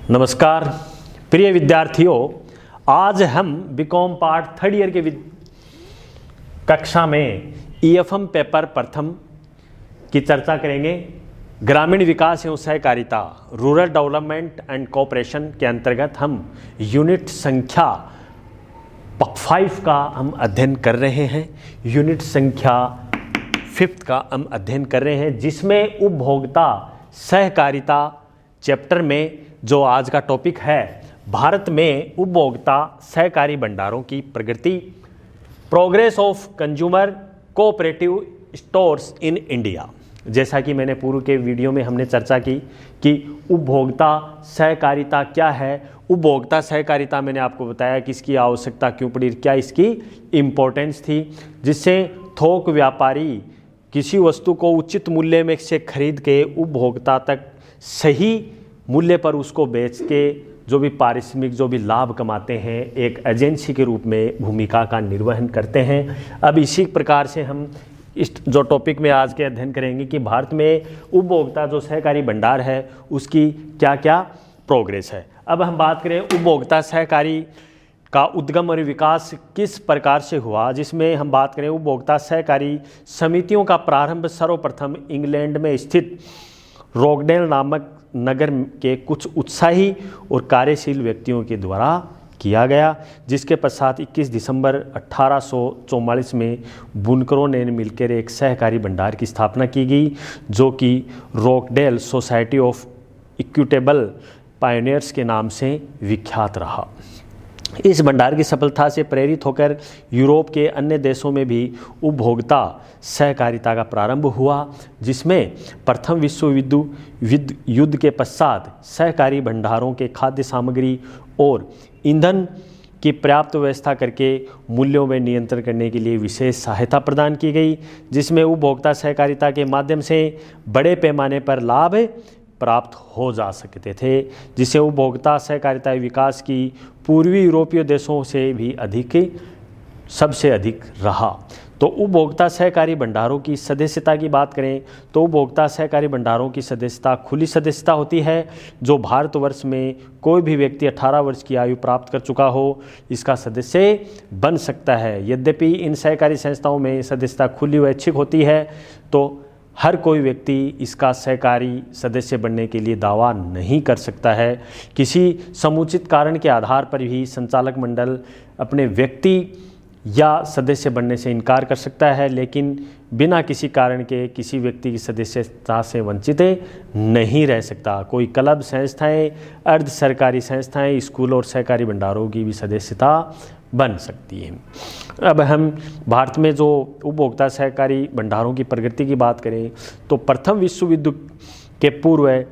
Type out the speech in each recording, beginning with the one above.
नमस्कार प्रिय विद्यार्थियों, आज हम बीकॉम पार्ट थर्ड ईयर के कक्षा में ईएफएम पेपर प्रथम की चर्चा करेंगे। ग्रामीण विकास एवं सहकारिता रूरल डेवलपमेंट एंड कोऑपरेशन के अंतर्गत हम यूनिट संख्या 5 का हम अध्ययन कर रहे हैं। यूनिट संख्या 5 का हम अध्ययन कर रहे हैं, जिसमें उपभोक्ता सहकारिता चैप्टर में जो आज का टॉपिक है, भारत में उपभोक्ता सहकारी भंडारों की प्रगति, progress of consumer cooperative stores in India. जैसा कि मैंने पूर्व के वीडियो में हमने चर्चा की कि उपभोक्ता सहकारिता क्या है। उपभोक्ता सहकारिता मैंने आपको बताया कि इसकी आवश्यकता क्यों पड़ी, क्या इसकी इम्पोर्टेंस थी, जिससे थोक व्यापारी किसी वस्तु को उचित मूल्य में से खरीद के उपभोक्ता तक सही मूल्य पर उसको बेच के जो भी पारिश्रमिक जो भी लाभ कमाते हैं, एक एजेंसी के रूप में भूमिका का निर्वहन करते हैं। अब इसी प्रकार से हम इस जो टॉपिक में आज के अध्ययन करेंगे कि भारत में उपभोक्ता जो सहकारी भंडार है उसकी क्या क्या प्रोग्रेस है। अब हम बात करें उपभोक्ता सहकारी का उद्गम और विकास किस प्रकार से हुआ, जिसमें हम बात करें उपभोक्ता सहकारी समितियों का प्रारंभ सर्वप्रथम इंग्लैंड में स्थित रोकडेल नामक नगर के कुछ उत्साही और कार्यशील व्यक्तियों के द्वारा किया गया, जिसके पश्चात 21 दिसंबर 1844 में बुनकरों ने मिलकर एक सहकारी भंडार की स्थापना की गई, जो कि रोकडेल सोसाइटी ऑफ इक्विटेबल पायनियर्स के नाम से विख्यात रहा। इस भंडार की सफलता से प्रेरित होकर यूरोप के अन्य देशों में भी उपभोक्ता सहकारिता का प्रारंभ हुआ, जिसमें प्रथम विश्व युद्ध के पश्चात सहकारी भंडारों के खाद्य सामग्री और ईंधन की पर्याप्त व्यवस्था करके मूल्यों में नियंत्रण करने के लिए विशेष सहायता प्रदान की गई, जिसमें उपभोक्ता सहकारिता के माध्यम से बड़े पैमाने पर लाभ प्राप्त हो जा सकते थे, जिससे उपभोक्ता सहकारिता विकास की पूर्वी यूरोपीय देशों से भी सबसे अधिक रहा। तो उपभोक्ता सहकारी भंडारों की सदस्यता की बात करें तो उपभोक्ता सहकारी भंडारों की सदस्यता खुली सदस्यता होती है, जो भारतवर्ष में कोई भी व्यक्ति 18 वर्ष की आयु प्राप्त कर चुका हो इसका सदस्य बन सकता है। यद्यपि इन सहकारी संस्थाओं में सदस्यता खुली व ऐच्छिक होती है, तो हर कोई व्यक्ति इसका सहकारी सदस्य बनने के लिए दावा नहीं कर सकता है। किसी समुचित कारण के आधार पर भी संचालक मंडल अपने व्यक्ति या सदस्य बनने से इनकार कर सकता है, लेकिन बिना किसी कारण के किसी व्यक्ति की सदस्यता से वंचित नहीं रह सकता। कोई क्लब, संस्थाएं, अर्ध सरकारी संस्थाएं, स्कूल और सहकारी भंडारों की भी सदस्यता बन सकती है। अब हम भारत में जो उपभोक्ता सहकारी भंडारों की प्रगति की बात करें तो प्रथम विश्व युद्ध के पूर्व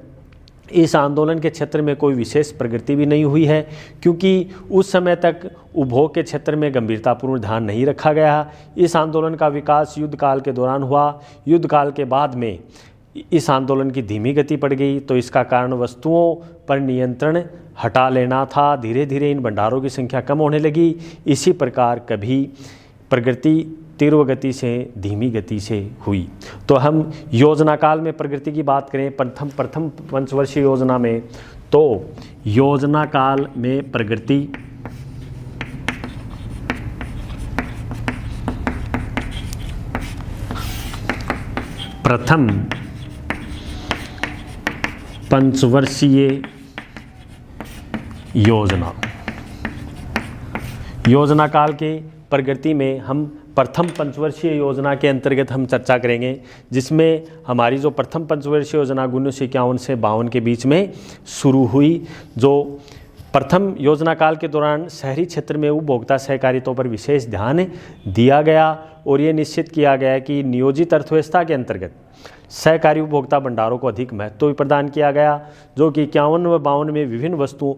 इस आंदोलन के क्षेत्र में कोई विशेष प्रगति भी नहीं हुई है, क्योंकि उस समय तक उपभोग के क्षेत्र में गंभीरतापूर्ण ध्यान नहीं रखा गया। इस आंदोलन का विकास युद्ध काल के दौरान हुआ। युद्ध काल के बाद में इस आंदोलन की धीमी गति पड़ गई, तो इसका कारण वस्तुओं पर नियंत्रण हटा लेना था। धीरे धीरे इन भंडारों की संख्या कम होने लगी। इसी प्रकार कभी प्रगति तीव्र गति से धीमी गति से हुई। तो हम योजना काल में प्रगति की बात करें प्रथम पंचवर्षीय योजना में, तो योजना काल में प्रगति प्रथम पंचवर्षीय योजना काल के प्रगति में हम प्रथम पंचवर्षीय योजना के अंतर्गत हम चर्चा करेंगे, जिसमें हमारी जो प्रथम पंचवर्षीय योजना 1951 से 52 के बीच में शुरू हुई। जो प्रथम योजना काल के दौरान शहरी क्षेत्र में उपभोक्ता सहकारिता पर विशेष ध्यान दिया गया और ये निश्चित किया गया कि नियोजित अर्थव्यवस्था के अंतर्गत सहकारी उपभोक्ता भंडारों को अधिक महत्व प्रदान किया गया, जो कि 51 व 52 में विभिन्न वस्तुओं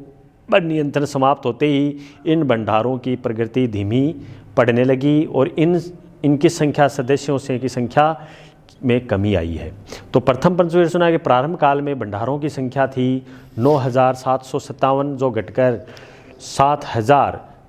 पर नियंत्रण समाप्त होते ही इन भंडारों की प्रगति धीमी पड़ने लगी और इनकी संख्या सदस्यों से की संख्या में कमी आई है। तो प्रथम पंचवर्षीय योजना के प्रारंभ काल में भंडारों की संख्या थी 9,757, जो घटकर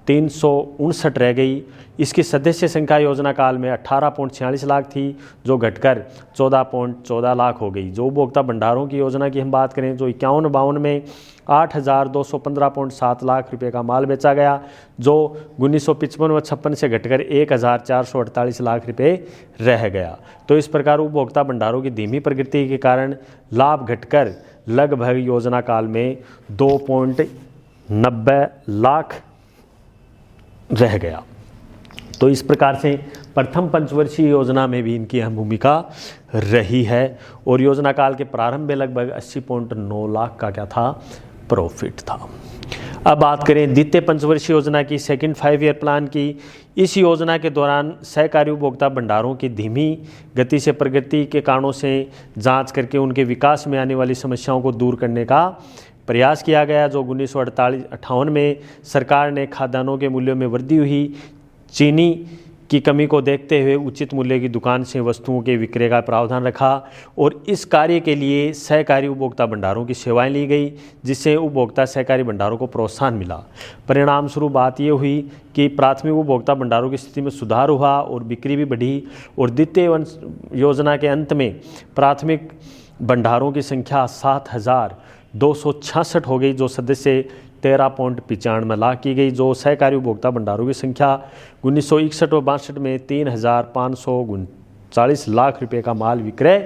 359 रह गई। इसकी सदस्य संख्या योजना काल में 18.46 लाख थी, जो घटकर 14.14 लाख हो गई। जो उपभोक्ता भंडारों की योजना की हम बात करें, जो 51-52 में 8,215.7 लाख रुपए का माल बेचा गया, जो 1955 व 56 से घटकर 1,448 लाख रुपए रह गया। तो इस प्रकार उपभोक्ता भंडारों की धीमी प्रगति के कारण लाभ घटकर लगभग योजना काल में 2.90 लाख रह गया। तो इस प्रकार से प्रथम पंचवर्षीय योजना में भी इनकी अहम भूमिका रही है और योजना काल के प्रारंभ में लगभग 80.9 लाख का क्या था, प्रॉफिट था। अब बात करें द्वितीय पंचवर्षीय योजना की, सेकंड 5 ईयर प्लान की। इस योजना के दौरान सहकारी उपभोक्ता भंडारों की धीमी गति से प्रगति के कारणों से जांच करके उनके विकास में आने वाली समस्याओं को दूर करने का प्रयास किया गया। जो 1958 में सरकार ने खाद्यान्नों के मूल्यों में वृद्धि हुई, चीनी की कमी को देखते हुए उचित मूल्य की दुकान से वस्तुओं के विक्रय का प्रावधान रखा और इस कार्य के लिए सहकारी उपभोक्ता भंडारों की सेवाएं ली गई, जिससे उपभोक्ता सहकारी भंडारों को प्रोत्साहन मिला। परिणाम स्वरूप बात यह हुई कि प्राथमिक उपभोक्ता भंडारों की स्थिति में सुधार हुआ और बिक्री भी बढ़ी और द्वितीय योजना के अंत में प्राथमिक भंडारों की संख्या 7,266 हो गई, जो सदस्य 13.95 लाख की गई। जो सहकारी उपभोक्ता भंडारों की संख्या 1961 और 62 में 3,539 लाख रुपए का माल विक्रय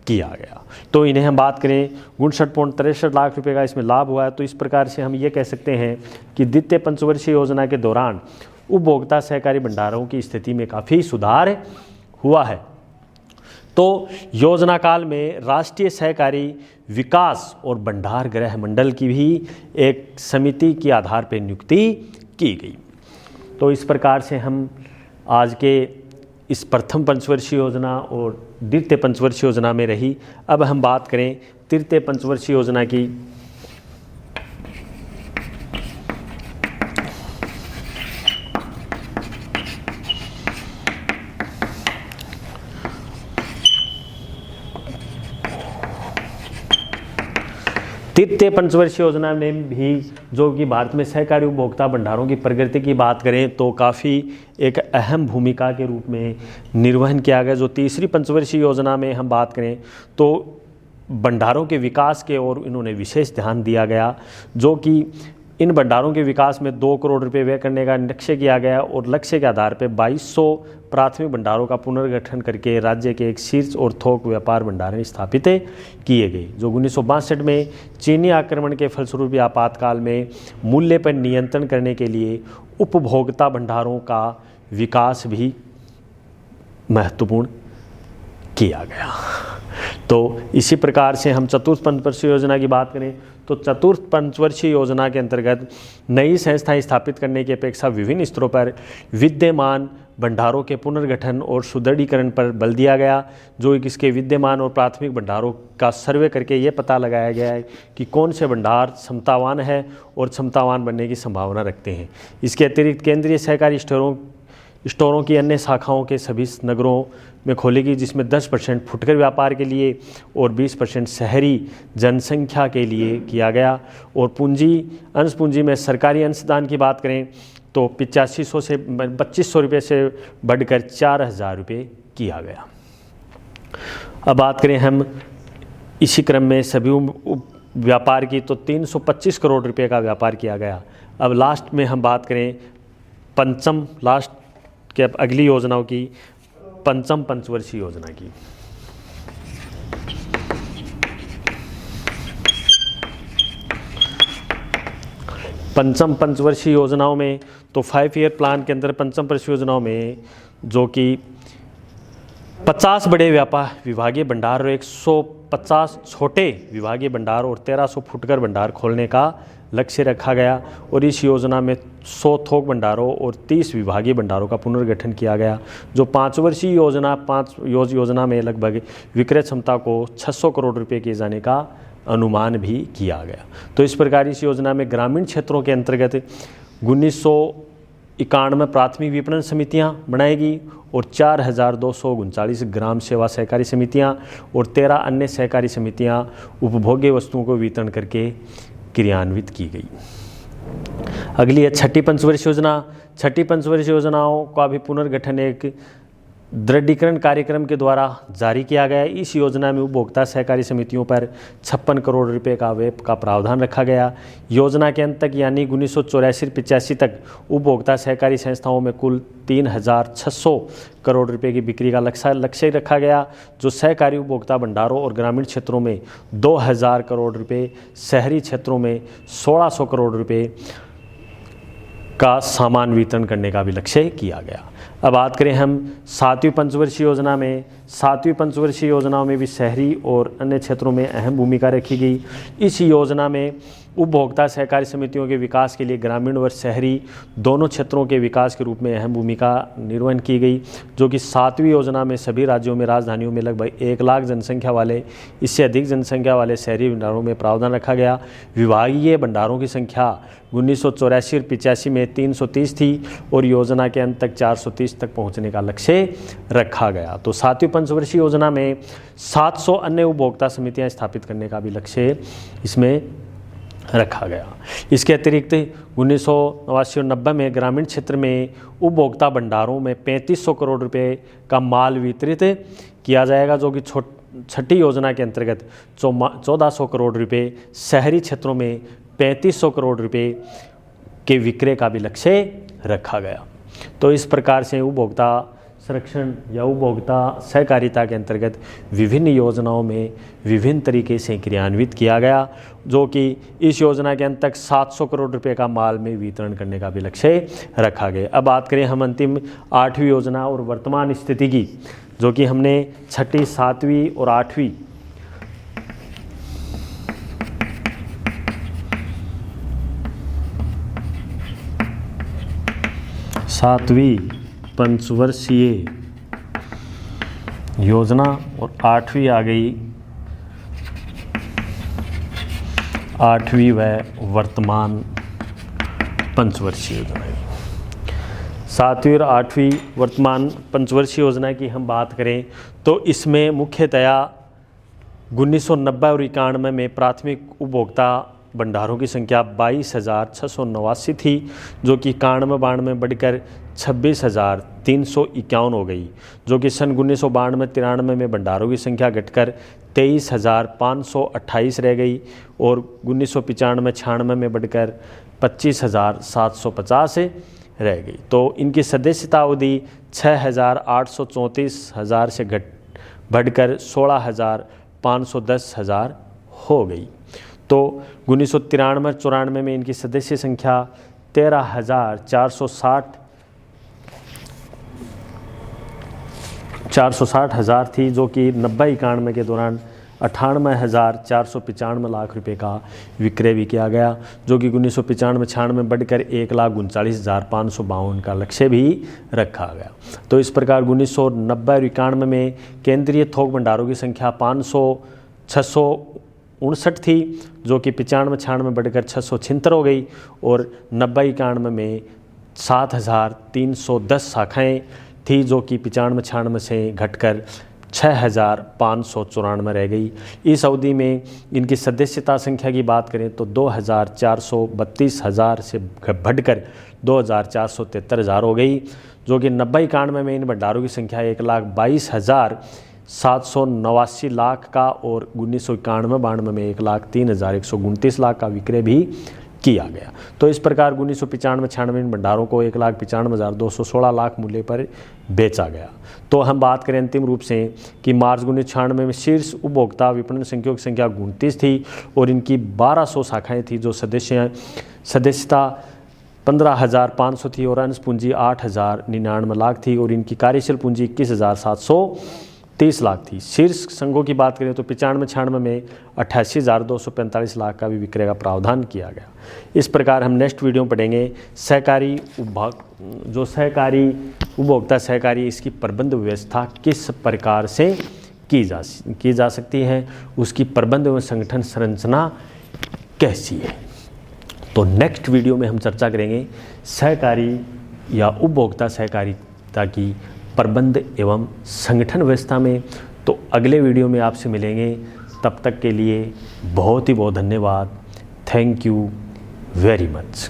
किया गया। तो इन्हें हम बात करें 59.63 लाख रुपए का इसमें लाभ हुआ है। तो इस प्रकार से हम ये कह सकते हैं कि द्वितीय पंचवर्षीय योजना के दौरान उपभोक्ता सहकारी भंडारों की स्थिति में काफ़ी सुधार हुआ है। तो योजना काल में राष्ट्रीय सहकारी विकास और भंडार गृह मंडल की भी एक समिति के आधार पर नियुक्ति की गई। तो इस प्रकार से हम आज के इस प्रथम पंचवर्षीय योजना और द्वितीय पंचवर्षीय योजना में रही। अब हम बात करें तृतीय पंचवर्षीय योजना की। तृतीय पंचवर्षीय योजना में भी जो कि भारत में सहकारी उपभोक्ता भंडारों की प्रगति की बात करें तो काफ़ी एक अहम भूमिका के रूप में निर्वहन किया गया। जो तीसरी पंचवर्षीय योजना में हम बात करें तो भंडारों के विकास के ओर इन्होंने विशेष ध्यान दिया गया, जो कि इन भंडारों के विकास में 2 करोड़ रुपए व्यय करने का लक्ष्य किया गया और लक्ष्य के आधार पर 2200 प्राथमिक भंडारों का पुनर्गठन करके राज्य के एक शीर्ष और थोक व्यापार भंडार स्थापित किए गए। जो 1962 में चीनी आक्रमण के फलस्वरूप आपातकाल में मूल्य पर नियंत्रण करने के लिए उपभोक्ता भंडारों का विकास भी महत्वपूर्ण किया गया। तो इसी प्रकार से हम चतुर्थ पंचवर्षीय योजना की बात करें तो चतुर्थ पंचवर्षीय योजना के अंतर्गत नई संस्थाएं स्थापित करने की अपेक्षा विभिन्न स्तरों पर विद्यमान भंडारों के पुनर्गठन और सुदृढ़ीकरण पर बल दिया गया। जो इसके विद्यमान और प्राथमिक भंडारों का सर्वे करके ये पता लगाया गया है कि कौन से भंडार क्षमतावान है और क्षमतावान बनने की संभावना रखते हैं। इसके अतिरिक्त केंद्रीय सहकारी स्टोरों की अन्य शाखाओं के सभी नगरों में खोलेगी, जिसमें 10% फुटकर व्यापार के लिए और 20% शहरी जनसंख्या के लिए किया गया। और अंश पूंजी में सरकारी अंशदान की बात करें तो 8500 से 2500 रुपये से बढ़कर 4000 रुपये किया गया। अब बात करें हम इसी क्रम में सभी व्यापार की तो 325 करोड़ रुपये का व्यापार किया गया। अब लास्ट में हम बात करें पंचम लास्ट के अगली योजनाओं की, पंचम पंचवर्षीय योजना की। पंचम पंचवर्षीय योजनाओं में तो 5 ईयर प्लान के अंदर पंचम पंचवर्षीय योजनाओं में जो कि 50 बड़े व्यापार विभागीय भंडार और 150 छोटे विभागीय भंडार और 1300 फुटकर भंडार खोलने का लक्ष्य रखा गया। और इस योजना में 100 थोक भंडारों और 30 विभागीय भंडारों का पुनर्गठन किया गया। जो 5 वर्षीय योजना में लगभग विक्रय क्षमता को 600 करोड़ रुपए किए जाने का अनुमान भी किया गया। तो इस प्रकार इस योजना में ग्रामीण क्षेत्रों के अंतर्गत 1991 प्राथमिक विपणन समितियां बनाएगी और 4239 ग्राम सेवा सहकारी समितियां और 13 अन्य सहकारी समितियां उपभोग्य वस्तुओं को वितरण करके क्रियान्वित की गई। अगली है छठी पंचवर्षीय योजना। छठी पंचवर्षीय योजनाओं का भी पुनर्गठन एक दृढ़ीकरण कार्यक्रम के द्वारा जारी किया गया। इस योजना में उपभोक्ता सहकारी समितियों पर 56 करोड़ रुपए का व्यय का प्रावधान रखा गया। योजना के अंत तक यानी 1984-85 तक उपभोक्ता सहकारी संस्थाओं में कुल 3600 करोड़ रुपए की बिक्री का लक्ष्य रखा गया, जो सहकारी उपभोक्ता भंडारों और ग्रामीण क्षेत्रों में 2000 करोड़ रुपए, शहरी क्षेत्रों में 1600 करोड़ रुपए का सामान वितरण करने का भी लक्ष्य किया गया। अब बात करें हम 7वीं पंचवर्षीय योजना में। 7वीं पंचवर्षीय योजनाओं में भी शहरी और अन्य क्षेत्रों में अहम भूमिका रखी गई। इस योजना में उपभोक्ता सहकारी समितियों के विकास के लिए ग्रामीण व शहरी दोनों क्षेत्रों के विकास के रूप में अहम भूमिका निर्वहन की गई, जो कि 7वीं योजना में सभी राज्यों में राजधानियों में लगभग 1 लाख जनसंख्या वाले, इससे अधिक जनसंख्या वाले शहरी भंडारों में प्रावधान रखा गया। विभागीय भंडारों की संख्या 1984 और 85 में 330 थी और योजना के अंत तक 430 तक पहुंचने का लक्ष्य रखा गया। तो 7वीं पंचवर्षीय योजना में 700 अन्य उपभोक्ता समितियां स्थापित करने का भी लक्ष्य इसमें रखा गया। इसके अतिरिक्त 1989 और 90 में ग्रामीण क्षेत्र में उपभोक्ता भंडारों में 3500 करोड़ रुपए का माल वितरित किया जाएगा, जो कि छठी योजना के अंतर्गत 1400 करोड़ रुपए, शहरी क्षेत्रों में 3500 करोड़ रुपए के विक्रय का भी लक्ष्य रखा गया। तो इस प्रकार से उपभोक्ता संरक्षण या उपभोक्ता सहकारिता के अंतर्गत विभिन्न योजनाओं में विभिन्न तरीके से क्रियान्वित किया गया, जो कि इस योजना के अंत तक 700 करोड़ रुपए का माल में वितरण करने का भी लक्ष्य रखा गया। अब बात करें हम अंतिम 8वीं योजना और वर्तमान स्थिति की, जो कि हमने छठी, 7वीं और 8वीं पंचवर्षीय योजना और 8वीं आ गई 8वीं व वर्तमान पंचवर्षीय योजना। 7वीं और 8वीं वर्तमान पंचवर्षीय योजना की हम बात करें तो इसमें मुख्यतया 1990 और 91 में प्राथमिक उपभोक्ता भंडारों की संख्या 22,689 थी, जो कि 91-92 बढ़कर 26,351 हो गई, जो कि सन 1992-93 में भंडारों की संख्या घटकर 23,528 रह गई और 1995-96 में बढ़कर 25,750 रह गई। तो इनकी सदस्यता अवधि 6,834 से बढ़कर 16,510 हो गई। तो 1993-94 में इनकी सदस्य संख्या 460,000 थी, जो कि 90-91 के दौरान 98,495 लाख रुपए का विक्रय भी किया गया, जो कि 1995-96 में बढ़कर 1,39,552 का लक्ष्य भी रखा गया। तो इस प्रकार 1990 और 91 में केंद्रीय थोक भंडारों की संख्या 659 थी, जो कि 95-96 में बढ़कर 676 हो गई और 90-91 में 7,310 शाखाएँ थी, जो कि 95-96 से घटकर 6,594 रह गई। इस अवधि में इनकी सदस्यता संख्या की बात करें तो 2,432,000 से बढ़कर 2,473 हो गई, जो कि 90-91 में इन भंडारों की संख्या 1,22,789 लाख का और 1991-92 में 1,03,129 लाख का विक्रय भी किया गया। तो इस प्रकार 1995-96 इन भंडारों को 1,95,216 लाख मूल्य पर बेचा गया। तो हम बात करें अंतिम रूप से कि मार्च 1996 में शीर्ष उपभोक्ता विपणन संख्याओं की संख्या 29 थी और इनकी 1200 शाखाएं थी, जो सदस्यता 15,500 थी और अंश पूंजी 8,099 लाख थी और इनकी कार्यशील पूंजी 21,730 लाख थी। शीर्ष संघों की बात करें तो 95-96 में 88,245 लाख का भी विक्रय का प्रावधान किया गया। इस प्रकार हम नेक्स्ट वीडियो में पढ़ेंगे सहकारी उपभोक्ता सहकारी इसकी प्रबंध व्यवस्था किस प्रकार से की जा सकती है, उसकी प्रबंध एवं संगठन संरचना कैसी है। तो नेक्स्ट वीडियो में हम चर्चा करेंगे सहकारी या उपभोक्ता सहकारिता की प्रबंध एवं संगठन व्यवस्था में। तो अगले वीडियो में आपसे मिलेंगे, तब तक के लिए बहुत ही बहुत धन्यवाद। Thank you very much.